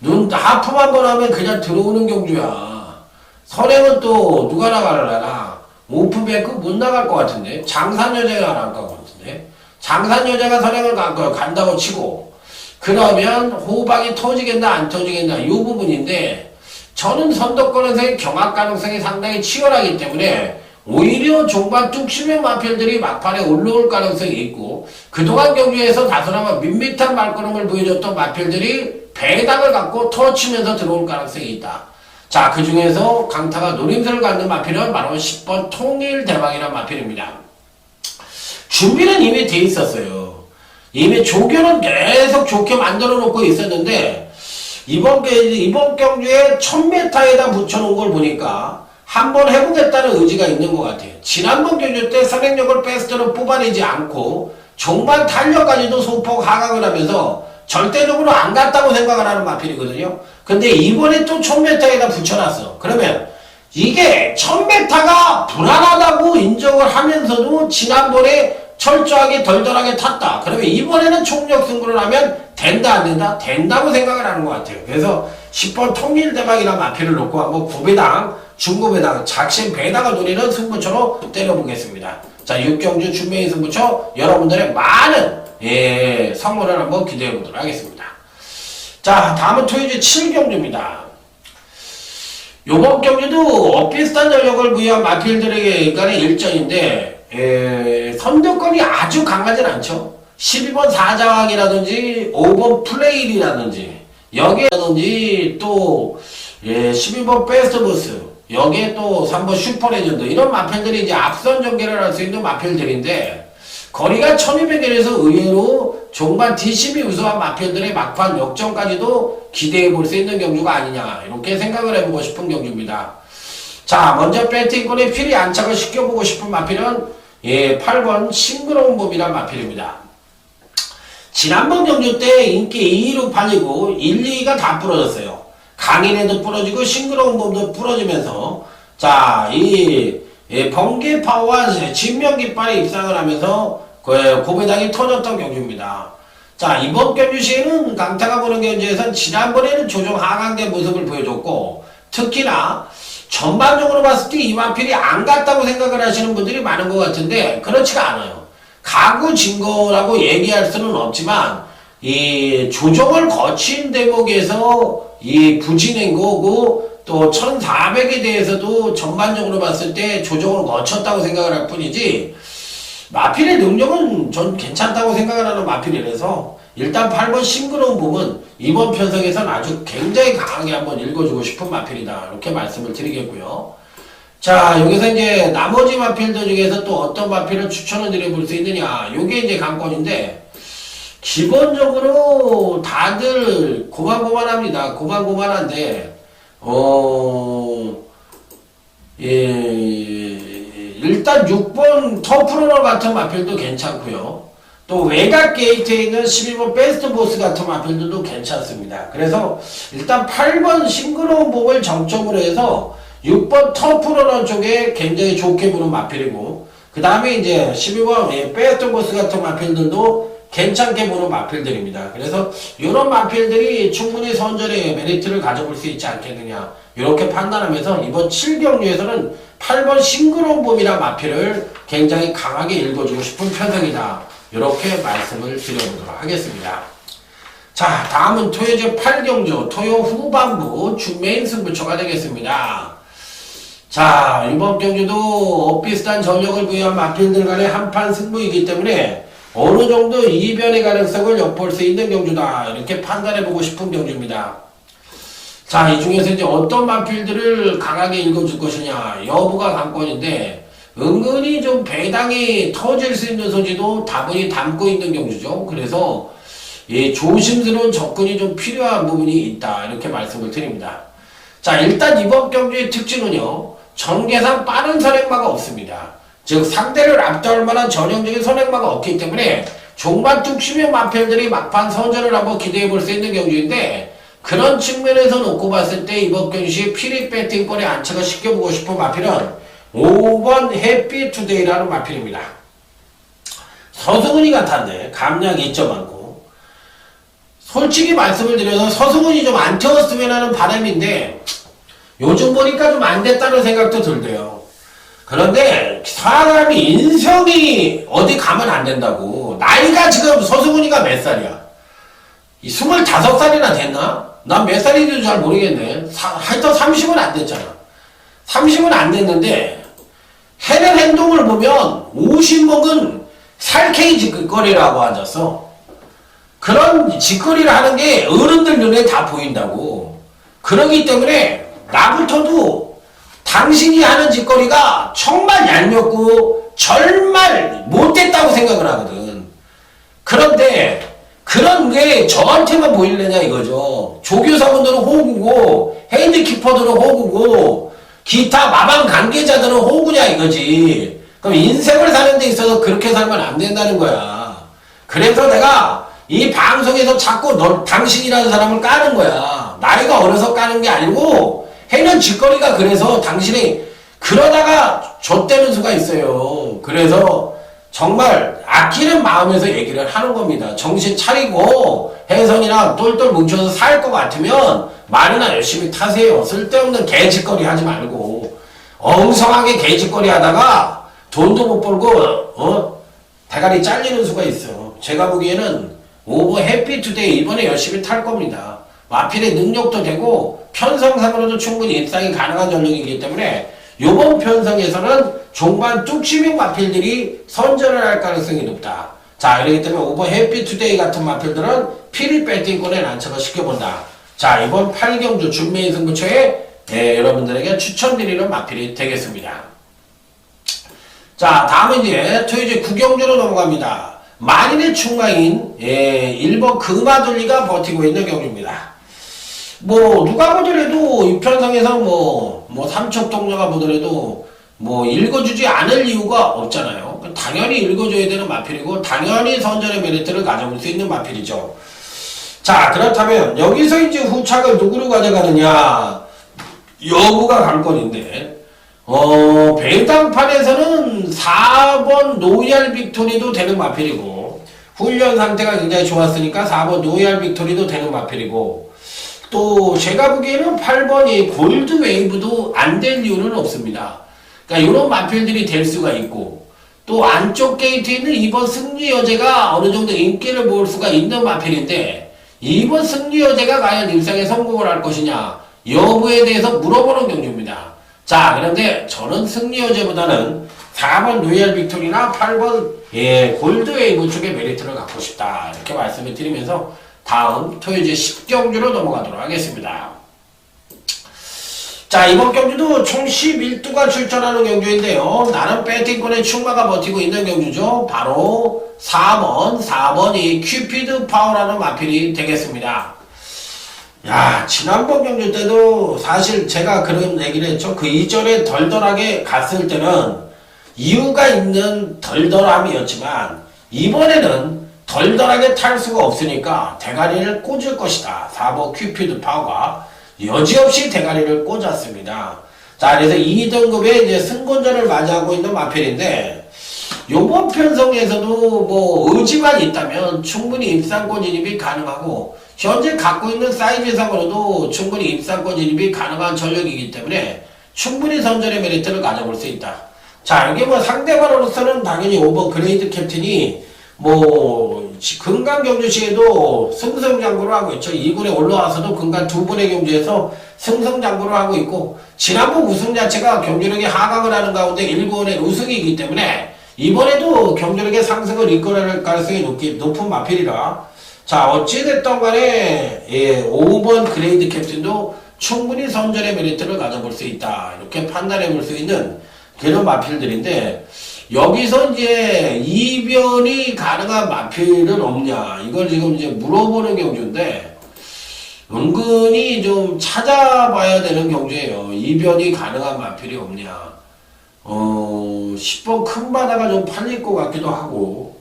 눈 하품 한번 하면 그냥 들어오는 경주야. 선행은 또 누가 나가려나? 오프뱅크 못 나갈 것 같은데. 장산 여자가 나갈 것 같은데. 장산 여자가 선행을 간다고 치고, 그러면 호박이 터지겠나 안 터지겠나 이 부분인데, 저는 선두권에서의 경합 가능성이 상당히 치열하기 때문에 오히려 종반 뚝심의 마필들이 막판에 올라올 가능성이 있고, 그동안 경주에서 다소나마 밋밋한 말걸음을 보여줬던 마필들이 배당을 갖고 터치면서 들어올 가능성이 있다. 자, 그 중에서 강타가 노림수를 갖는 마필은 바로 10번 통일대박이라는 마필입니다. 준비는 이미 돼 있었어요. 이미 조교는 계속 좋게 만들어 놓고 있었는데, 이번 경주에 1000m에다 붙여놓은 걸 보니까 한번 해보겠다는 의지가 있는 것 같아요. 지난번 경주 때 선행력을 베스트로 뽑아내지 않고 종반 탄력까지도 소폭 하강을 하면서 절대적으로 안 갔다고 생각을 하는 마필이거든요. 근데 이번에 또 1000m에다 붙여놨어. 그러면 이게 1000m가 불안하다고 인정을 하면서도 지난번에 철저하게 덜덜하게 탔다. 그러면 이번에는 총력 승부를 하면 된다 안 된다? 된다고 생각을 하는 것 같아요. 그래서 10번 통일대박이라는 마필을 놓고 한번 구배당, 중구배당, 작심 배당을 노리는 승부처로 때려보겠습니다. 자, 6경주 준매인 승부처 여러분들의 많은 선물을 한번 기대해보도록 하겠습니다. 자, 다음은 토요일 7경주입니다. 요번 경주도 비슷한 전력을 부여한 마필들에게 간의 일정인데, 선두권이 아주 강하진 않죠. 12번 사자왕이라든지 5번 플레일이라든지 여기라든지 또 12번 베스트보스, 여기에 또 3번 슈퍼레전드, 이런 마필들이 이제 앞선 전개를 할 수 있는 마필들인데, 거리가 1200m에서 의외로 종반 뒷심이 우수한 마필들의 막판 역전까지도 기대해 볼 수 있는 경주가 아니냐, 이렇게 생각을 해보고 싶은 경주입니다. 자, 먼저 배팅권에 필히 안착을 시켜보고 싶은 마필은 8번 싱그러운 봄이란 마필입니다. 지난번 경주 때 인기 2위로 팔리고 1, 2위가 다 부러졌어요. 강인에도 부러지고 싱그러운 봄도 부러지면서, 자, 이 번개 파워와 진명 깃발에 입상을 하면서 고배당이 터졌던 경주입니다. 자, 이번 경주 시에는 강타가 보는 경주에선 지난번에는 조정 하강된 모습을 보여줬고, 특히나 전반적으로 봤을 때 이 마필이 안 갔다고 생각을 하시는 분들이 많은 것 같은데, 그렇지가 않아요. 가구 진거라고 얘기할 수는 없지만, 이 조정을 거친 대목에서 이 부진한 거고, 또 1400에 대해서도 전반적으로 봤을 때 조정을 거쳤다고 생각을 할 뿐이지, 마필의 능력은 전 괜찮다고 생각을 하는 마필이라서 일단 8번 싱그러운 봄은 이번 편성에서는 아주 굉장히 강하게 한번 읽어주고 싶은 마필이다, 이렇게 말씀을 드리겠고요. 자, 여기서 이제 나머지 마필들 중에서 또 어떤 마필을 추천을 드려볼 수 있느냐, 요게 이제 관건인데, 기본적으로 다들 고만고만합니다. 고만고만한데, 일단 6번 터프로너 같은 마필도 괜찮고요. 또 외곽 게이트에 있는 12번 베스트 보스 같은 마필들도 괜찮습니다. 그래서 일단 8번 싱그러운 봄을 정점으로 해서 6번 터프로너 쪽에 굉장히 좋게 보는 마필이고, 그 다음에 이제 12번 베스트 보스 같은 마필들도 괜찮게 보는 마필들입니다. 그래서 이런 마필들이 충분히 선전의 메리트를 가져볼 수 있지 않겠느냐, 이렇게 판단하면서 이번 7경주에서는 8번 싱그러운 봄이란 마필을 굉장히 강하게 읽어주고 싶은 편성이다, 이렇게 말씀을 드려보도록 하겠습니다. 자, 다음은 토요제 8경주 토요 후반부 준메인 승부처가 되겠습니다. 자, 이번 경주도 비슷한 전력을 부여한 마필들 간의 한판 승부이기 때문에 어느 정도 이변의 가능성을 엿볼 수 있는 경주다, 이렇게 판단해보고 싶은 경주입니다. 자, 이 중에서 이제 어떤 마필들을 강하게 읽어줄 것이냐, 여부가 관건인데, 은근히 좀 배당이 터질 수 있는 소지도 다분히 담고 있는 경주죠. 그래서 조심스러운 접근이 좀 필요한 부분이 있다, 이렇게 말씀을 드립니다. 자, 일단 이번 경주의 특징은요, 전개상 빠른 선행마가 없습니다. 즉 상대를 압도할 만한 전형적인 선행마가 없기 때문에 종반 뚝심의 마필들이 막판 선전을 한번 기대해 볼 수 있는 경주인데, 그런 측면에서 놓고 봤을 때 이번 경주시 피리 배팅권에 안착을 시켜보고 싶은 마필은 5번 해피투데이라는 마필입니다. 서승훈이 같았네. 감량이 2점 많고. 솔직히 말씀을 드려서 서승훈이 좀 안 태웠으면 하는 바람인데, 요즘 보니까 좀 안 됐다는 생각도 들대요. 그런데 사람이 인성이 어디 가면 안 된다고. 나이가 지금 서승훈이가 몇 살이야? 25살이나 됐나? 난 몇 살인지도 잘 모르겠네. 하여튼 30은 안 됐잖아. 30은 안 됐는데 해는 행동을 보면 50 먹은 살쾡이 짓거리라고 앉았어. 그런 짓거리를 하는 게 어른들 눈에 다 보인다고. 그러기 때문에 나부터도 당신이 하는 짓거리가 정말 얄밉고 정말 못됐다고 생각을 하거든. 그런데 그런 게 저한테만 보이려냐 이거죠. 조교사분들은 호구고 핸드키퍼들은 호구고 기타 마방 관계자들은 호구냐 이거지. 그럼 인생을 사는 데 있어서 그렇게 살면 안 된다는 거야. 그래서 내가 이 방송에서 자꾸 당신이라는 사람을 까는 거야. 나이가 어려서 까는 게 아니고 해는 짓거리가 그래서 당신이 그러다가 좆되는 수가 있어요. 그래서 정말 아끼는 마음에서 얘기를 하는 겁니다. 정신 차리고 혜선이랑 똘똘 뭉쳐서 살 것 같으면 말이나 열심히 타세요. 쓸데없는 개짓거리 하지 말고 엉성하게 개짓거리 하다가 돈도 못 벌고 대가리 잘리는 수가 있어. 제가 보기에는 오버 해피투데이 이번에 열심히 탈 겁니다. 마필의 능력도 되고 편성상으로도 충분히 입상이 가능한 전력이기 때문에 요번 편성에서는 종반 뚝심인 마필들이 선전을 할 가능성이 높다. 자, 그렇기 때문에 오버 해피투데이 같은 마필들은 필히 배팅권에 난처를 시켜본다. 자, 이번 8경주 준메인 승부처에 여러분들에게 추천드리는 마필이 되겠습니다. 자, 다음은 이제 토요일 9경주로 넘어갑니다. 만인의 충마인 1번 금화돌리가 버티고 있는 경주입니다. 누가 보더라도 이 편성에서 삼척동료가 보더라도 읽어주지 않을 이유가 없잖아요. 당연히 읽어줘야 되는 마필이고 당연히 선전의 메리트를 가져볼 수 있는 마필이죠. 자, 그렇다면 여기서 이제 후착을 누구로 가져가느냐 여부가 관건인데 배당판에서는 4번 노이알 빅토리도 되는 마필이고 훈련 상태가 굉장히 좋았으니까 4번 노이알 빅토리도 되는 마필이고 또 제가 보기에는 8번이 골드 웨이브도 안 될 이유는 없습니다. 그러니까 이런 마필들이 될 수가 있고 또 안쪽 게이트에 있는 2번 승리 여제가 어느 정도 인기를 모을 수가 있는 마필인데 2번 승리 여제가 과연 일상에 성공을 할 것이냐 여부에 대해서 물어보는 경주입니다. 자, 그런데 저는 승리 여제보다는 4번 로얄 빅토리나 8번 골드 웨이브 쪽의 메리트를 갖고 싶다 이렇게 말씀을 드리면서 다음 토요일 10경주로 넘어가도록 하겠습니다. 자, 이번 경주도 총 11두가 출전하는 경주인데요. 나는 배팅권의 충마가 버티고 있는 경주죠. 바로 4번이 큐피드 파워라는 마필이 되겠습니다. 야, 지난번 경주 때도 사실 제가 그런 얘기를 했죠. 그 이전에 덜덜하게 갔을 때는 이유가 있는 덜덜함이었지만 이번에는 덜덜하게 탈 수가 없으니까 대가리를 꽂을 것이다. 4번 큐피드 파워가 여지없이 대가리를 꽂았습니다. 자, 그래서 2등급의 이제 승권전을 맞이하고 있는 마필인데 요번 편성에서도 의지만 있다면 충분히 입상권 진입이 가능하고 현재 갖고 있는 사이즈상으로도 충분히 입상권 진입이 가능한 전력이기 때문에 충분히 선전의 메리트를 가져볼 수 있다. 자, 여기 상대방으로서는 당연히 5번 그레이드 캡틴이 금강 경주 시에도 승승장구를 하고 있죠. 2군에 올라와서도 금강 2번의 경주에서 승승장구를 하고 있고 지난번 우승 자체가 경주력이 하강을 하는 가운데 1군의 우승이기 때문에 이번에도 경주력의 상승을 이끌어낼 가능성이 높은 마필이라 자, 어찌됐던 간에 5번 그레이드 캡틴도 충분히 선전의 메리트를 가져볼 수 있다. 이렇게 판단해 볼 수 있는 그런 마필들인데 여기서 이제 이변이 가능한 마필은 없냐 이걸 지금 이제 물어보는 경주인데 은근히 좀 찾아봐야 되는 경주예요. 이변이 가능한 마필이 없냐 10번 큰 바다가 좀 팔릴 것 같기도 하고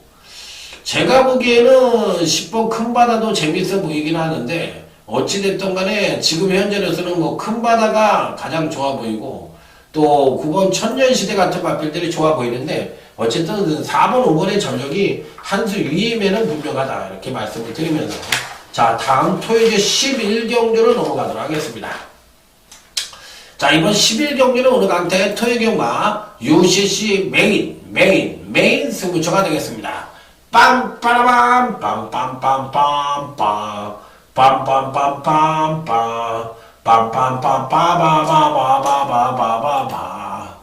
제가 보기에는 10번 큰 바다도 재밌어 보이긴 하는데 어찌됐든 간에 지금 현재로서는 큰 바다가 가장 좋아 보이고 또 9번 천년시대 같은 마필들이 좋아 보이는데 어쨌든 4번 5번의 전력이 한 수 위임에는 분명하다 이렇게 말씀을 드리면서 자, 다음 토요일 11경주로 넘어가도록 하겠습니다. 자, 이번 11경기는 오늘 강타의 토요 경마 UCC 메인 승부처가 되겠습니다. 빰빠라밤 빰빰빰빰빰 빰빰빰빰빰 빰빰빰빰빠바바바바바바바바.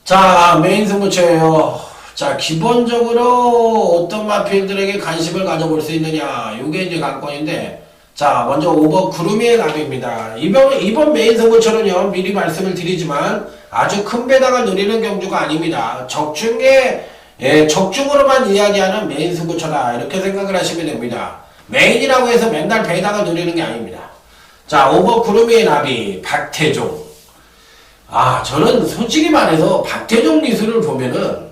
자, 메인 승부처예요. 자, 기본적으로 어떤 마필들에게 관심을 가져볼 수 있느냐, 요게 이제 관건인데, 자, 먼저 5번 구름이의 나비입니다. 이번 메인 승부처는요, 미리 말씀을 드리지만 아주 큰 배당을 노리는 경주가 아닙니다. 적중으로만 이야기하는 메인 승부처다, 이렇게 생각을 하시면 됩니다. 메인이라고 해서 맨날 배당을 노리는 게 아닙니다. 자, 5번 구름이의 나비 박태종. 저는 솔직히 말해서 박태종 기술을 보면은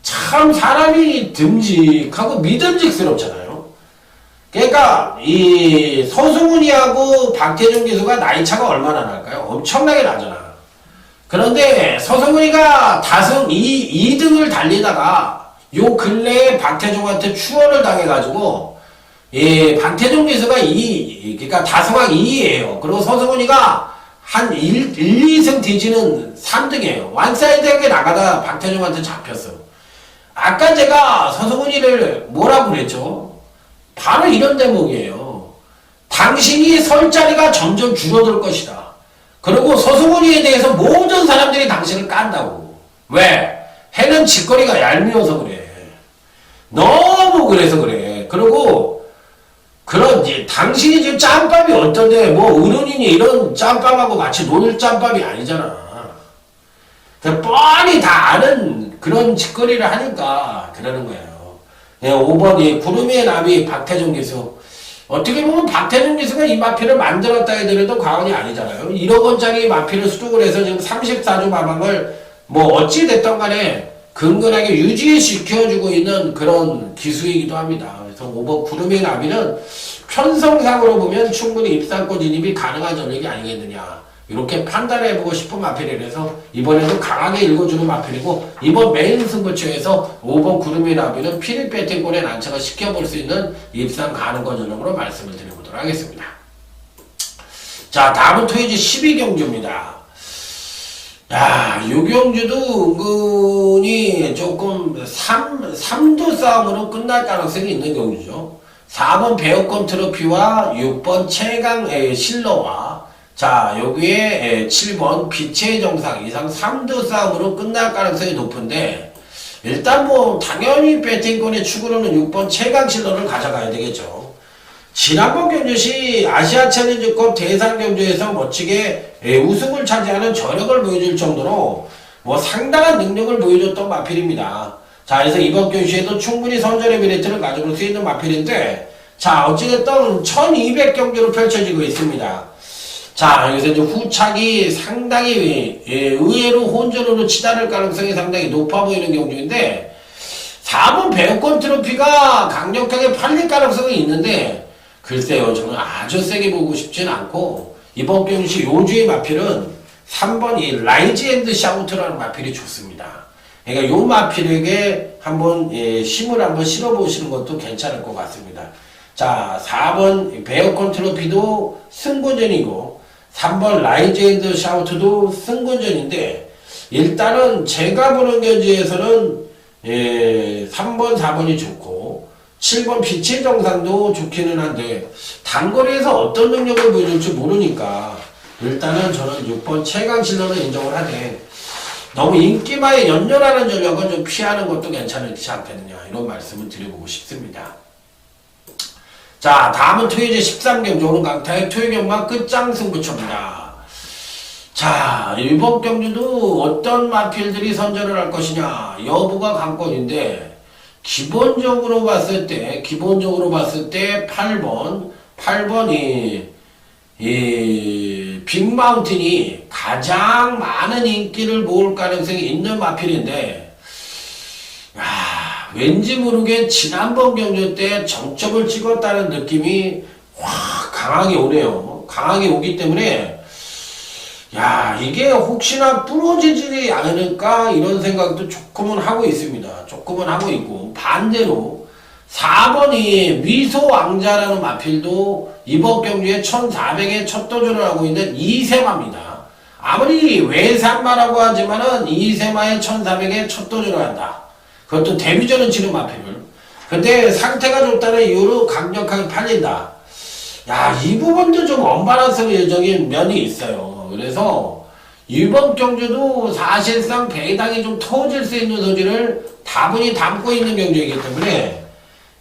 참 사람이 듬직하고 믿음직스럽잖아요. 그러니까 이 서승훈이하고 박태종 기수가 나이 차가 얼마나 날까요? 엄청나게 나잖아. 그런데 서승훈이가 다승 2등을 달리다가 요 근래에 박태종한테 추월을 당해가지고 박태종 기수가 그러니까 다승왕 2위예요. 그리고 서승훈이가 한 1, 2승 뒤지는 3등이에요. 완사이드하게 나가다 박태종한테 잡혔어. 아까 제가 서승훈이를 뭐라고 그랬죠? 바로 이런 대목이에요. 당신이 설 자리가 점점 줄어들 것이다. 그리고 서승훈이에 대해서 모든 사람들이 당신을 깐다고. 왜? 해는 짓거리가 얄미워서 그래. 너무 그래서 그래. 그리고 당신이 지금 짬밥이 어떤데 뭐 어른이니 이런 짬밥하고 같이 놀 짬밥이 아니잖아. 뻔히 다 아는 그런 짓거리를 하니까 그러는 거예요. 5번이 구름이의 나비 박태종 기수. 어떻게 보면 박태종 기수가 이 마필을 만들었다 해도 과언이 아니잖아요. 1억 원짜리 마필을 수독을 해서 지금 34주 마방을 뭐 어찌 됐던 간에 근근하게 유지시켜주고 있는 그런 기수이기도 합니다. 그래서 5번 구름이의 나비는 편성상으로 보면 충분히 입상권 진입이 가능한 전력이 아니겠느냐, 이렇게 판단해보고 싶은 마필이라서 이번에도 강하게 읽어주는 마필이고, 이번 메인 승부처에서 5번 구름이 나비는 피리 배팅권에 난처가 시켜볼 수 있는 입상 가능권 전형으로 말씀을 드려보도록 하겠습니다. 자, 다음은 토요지 12경주입니다. 야, 요 경주도 은근히 조금 3도 싸움으로 끝날 가능성이 있는 경주죠. 4번 배우권 트로피와 6번 최강 실러와, 자, 여기에 7번 빛의 정상 이상 3도 싸움으로 끝날 가능성이 높은데, 일단 뭐 당연히 배팅권의 축으로는 6번 최강 실러를 가져가야 되겠죠. 지난번 경주시 아시아 챌린저컵 대상 경주에서 멋지게 우승을 차지하는 저력을 보여줄 정도로 뭐 상당한 능력을 보여줬던 마필입니다. 자, 그래서 이번 경주에도 충분히 선전의 메리트를 가져볼 수 있는 마필인데, 자, 어찌됐든 1200경주로 펼쳐지고 있습니다. 자, 여기서 이제 후착이 상당히 의외로 혼전으로 치달을 가능성이 상당히 높아 보이는 경주인데, 4번 배우권 트로피가 강력하게 팔릴 가능성이 있는데, 글쎄요, 저는 아주 세게 보고 싶지는 않고, 이번 경시 요주의 마필은 3번 이 라이즈 앤드 샤우트라는 마필이 좋습니다. 그러니까 요 마필에게 한번 힘을 한번 실어보시는 것도 괜찮을 것 같습니다. 자, 4번 배우권 트로피도 승군전이고 3번 라이즈 앤드 샤우트도 승군전인데, 일단은 제가 보는 견지에서는 3번, 4번이 좋고 7번 빛의 정상도 좋기는 한데, 단거리에서 어떤 능력을 보여줄지 모르니까 일단은 저는 6번 최강 실러는 인정을 하되, 너무 인기마에 연연하는 전략은 좀 피하는 것도 괜찮지 않겠느냐, 이런 말씀을 드려보고 싶습니다. 자, 다음은 토요일 13경주 오는 강타의 토요경마 끝장 승부처입니다. 자, 이번 경주도 어떤 마필들이 선전을 할 것이냐 여부가 관건인데, 기본적으로 봤을 때 8번이 빅마운틴이 가장 많은 인기를 모을 가능성이 있는 마필인데, 왠지 모르게 지난번 경주 때 정점을 찍었다는 느낌이 확 강하게 오네요. 강하게 오기 때문에 이게 혹시나 부러지지 않을까, 이런 생각도 조금은 하고 있습니다. 조금은 하고 있고, 반대로 4번이 미소왕자라는 마필도 이번 경주에 1400에 첫 도전을 하고 있는 이세마입니다. 아무리 외산마라고 하지만은 이세마의 1400에 첫 도전을 한다. 그것도 데뷔전은 치는 마필을. 근데 상태가 좋다는 이유로 강력하게 팔린다. 야, 이 부분도 좀 언밸런스적인 면이 있어요. 그래서 이번 경주도 사실상 배당이 좀 터질 수 있는 소지를 다분히 담고 있는 경주이기 때문에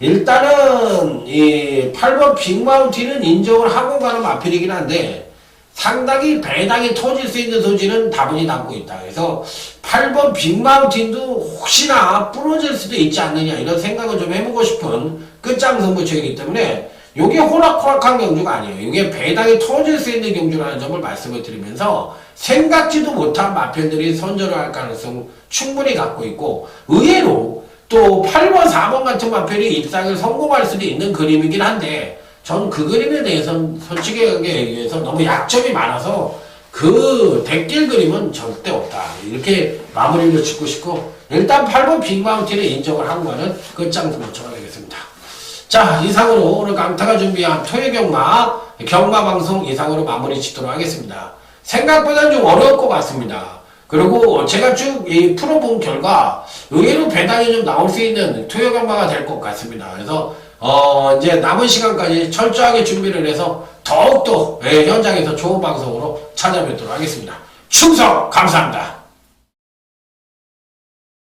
일단은 이 8번 빅마운틴은 인정을 하고 가는 마필이긴 한데 상당히 배당이 터질 수 있는 소지는 다분히 담고 있다. 그래서 8번 빅마운틴도 혹시나 부러질 수도 있지 않느냐 이런 생각을 좀 해보고 싶은 끝장 승부처이기 때문에 이게 호락호락한 경주가 아니에요. 이게 배당이 터질 수 있는 경주라는 점을 말씀을 드리면서 생각지도 못한 마편들이 선전을 할 가능성 충분히 갖고 있고 의외로 또 8번, 4번 같은 마편이 입상을 성공할 수도 있는 그림이긴 한데 전 그 그림에 대해서는 솔직하게 얘기해서 너무 약점이 많아서 그 대길 그림은 절대 없다. 이렇게 마무리를 짓고 싶고 일단 8번 빅마운틴을 인정을 한 거는 끝장 승부처가 되겠습니다. 자, 이상으로 오늘 강타가 준비한 토요 경마 방송 이상으로 마무리 짓도록 하겠습니다. 생각보다는 좀 어려울 것 같습니다. 그리고 제가 쭉 풀어본 결과 의외로 배당이 좀 나올 수 있는 토요 경마가 될 것 같습니다. 그래서 이제 남은 시간까지 철저하게 준비를 해서 더욱더 현장에서 좋은 방송으로 찾아뵙도록 하겠습니다. 충성 감사합니다.